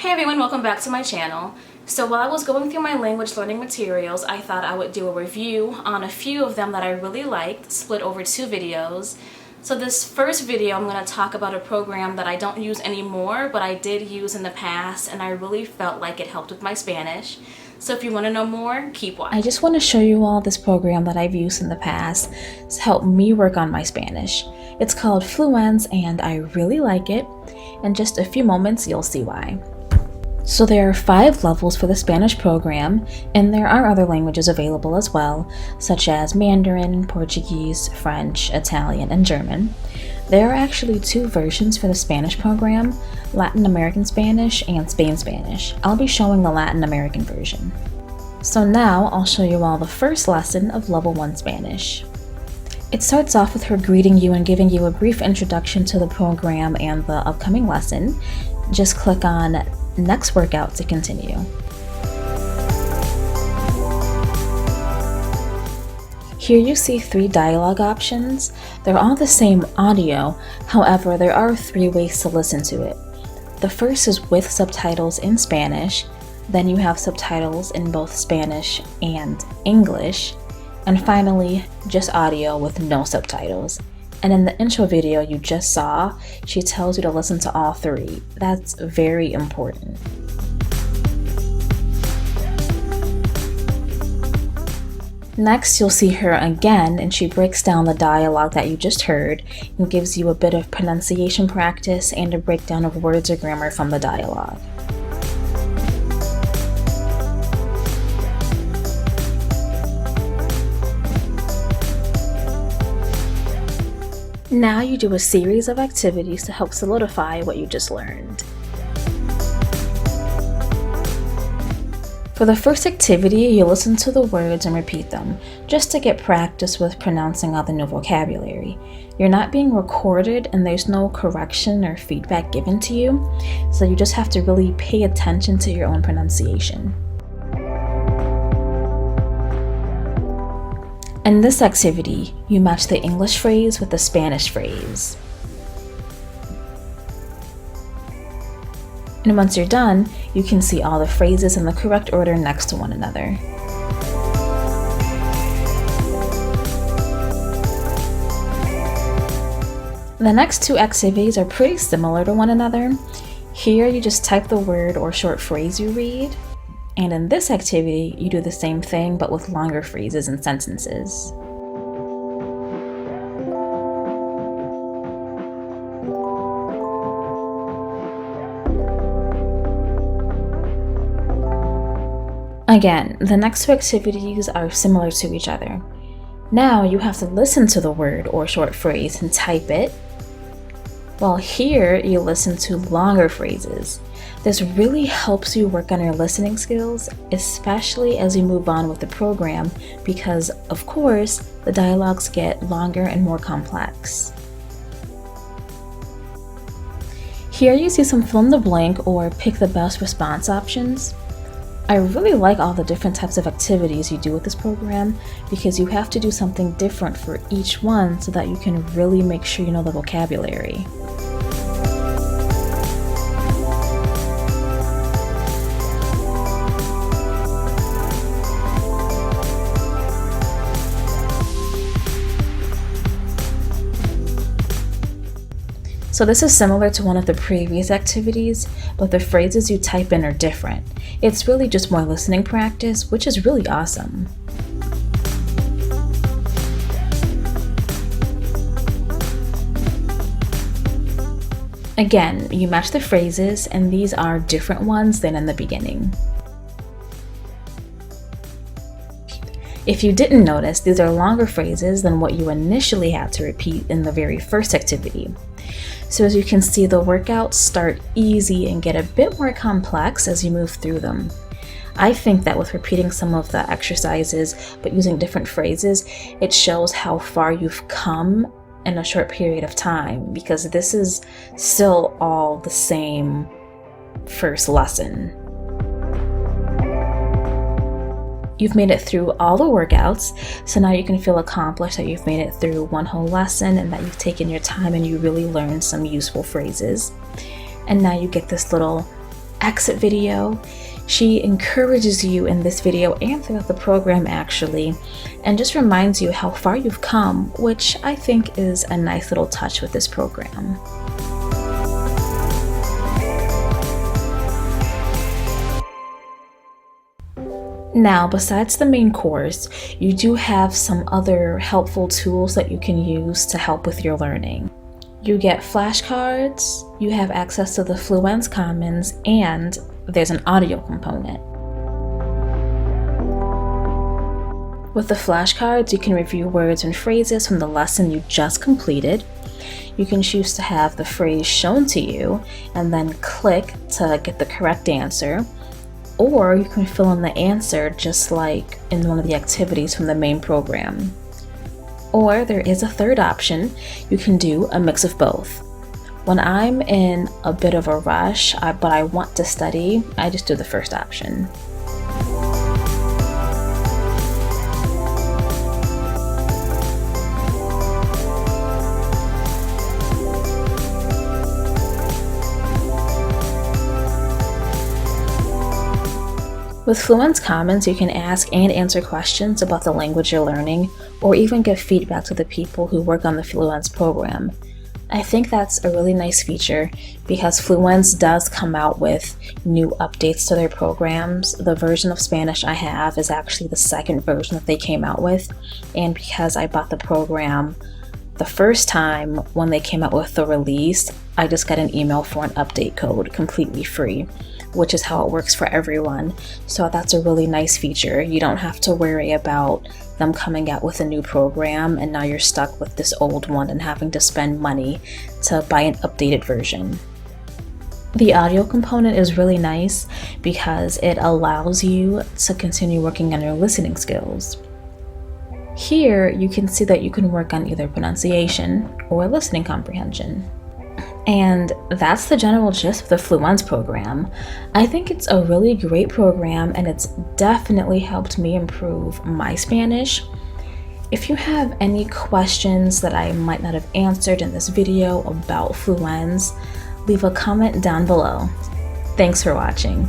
Hey everyone, welcome back to my channel. So while I was going through my language learning materials, I thought I would do a review on a few of them that I really liked, split over 2 videos. So this first video, I'm going to talk about a program that I don't use anymore, but I did use in the past, and I really felt like it helped with my Spanish. So if you want to know more, keep watching. I just want to show you all this program that I've used in the past to help me work on my Spanish. It's called Fluenz, and I really like it. In just a few moments, you'll see why. So there are 5 levels for the Spanish program, and there are other languages available as well, such as Mandarin, Portuguese, French, Italian, and German. There are actually 2 versions for the Spanish program, Latin American Spanish and Spain Spanish. I'll be showing the Latin American version. So now I'll show you all the first lesson of Level 1 Spanish. It starts off with her greeting you and giving you a brief introduction to the program and the upcoming lesson. Just click on Next Workout to continue. Here you see 3 dialogue options. They're all the same audio, however, there are 3 ways to listen to it. The first is with subtitles in Spanish, then you have subtitles in both Spanish and English, and finally, just audio with no subtitles. And in the intro video you just saw, she tells you to listen to all 3. That's very important. Next, you'll see her again, and she breaks down the dialogue that you just heard and gives you a bit of pronunciation practice and a breakdown of words or grammar from the dialogue. Now you do a series of activities to help solidify what you just learned. For the first activity, you listen to the words and repeat them, just to get practice with pronouncing out the new vocabulary. You're not being recorded and there's no correction or feedback given to you, so you just have to really pay attention to your own pronunciation. In this activity, you match the English phrase with the Spanish phrase. And once you're done, you can see all the phrases in the correct order next to one another. The next 2 activities are pretty similar to one another. Here you just type the word or short phrase you read. And in this activity, you do the same thing but with longer phrases and sentences. Again, the next 2 activities are similar to each other. Now you have to listen to the word or short phrase and type it, while here you listen to longer phrases. This really helps you work on your listening skills, especially as you move on with the program, because of course, the dialogues get longer and more complex. Here you see some fill in the blank or pick the best response options. I really like all the different types of activities you do with this program because you have to do something different for each one so that you can really make sure you know the vocabulary. So this is similar to one of the previous activities, but the phrases you type in are different. It's really just more listening practice, which is really awesome. Again, you match the phrases, and these are different ones than in the beginning. If you didn't notice, these are longer phrases than what you initially had to repeat in the very first activity. So as you can see, the workouts start easy and get a bit more complex as you move through them. I think that with repeating some of the exercises but using different phrases, it shows how far you've come in a short period of time, because this is still all the same first lesson. You've made it through all the workouts, so now you can feel accomplished that you've made it through one whole lesson and that you've taken your time and you really learned some useful phrases. And now you get this little exit video. She encourages you in this video and throughout the program actually, and just reminds you how far you've come, which I think is a nice little touch with this program. Now, besides the main course, you do have some other helpful tools that you can use to help with your learning. You get flashcards, you have access to the Fluent Comments, and there's an audio component. With the flashcards, you can review words and phrases from the lesson you just completed. You can choose to have the phrase shown to you and then click to get the correct answer, or you can fill in the answer just like in one of the activities from the main program. Or there is a third option, you can do a mix of both. When I'm in a bit of a rush, but I want to study, I just do the first option. With Fluent Comments, you can ask and answer questions about the language you're learning, or even give feedback to the people who work on the Fluenz program. I think that's a really nice feature because Fluenz does come out with new updates to their programs. The version of Spanish I have is actually the second version that they came out with, and because I bought the program the first time when they came out with the release, I just got an email for an update code completely free, which is how it works for everyone. So that's a really nice feature. You don't have to worry about them coming out with a new program and now you're stuck with this old one and having to spend money to buy an updated version. The audio component is really nice because it allows you to continue working on your listening skills. Here you can see that you can work on either pronunciation or listening comprehension. And that's the general gist of the Fluenz program. I think it's a really great program and it's definitely helped me improve my Spanish. If you have any questions that I might not have answered in this video about Fluenz, leave a comment down below. Thanks for watching.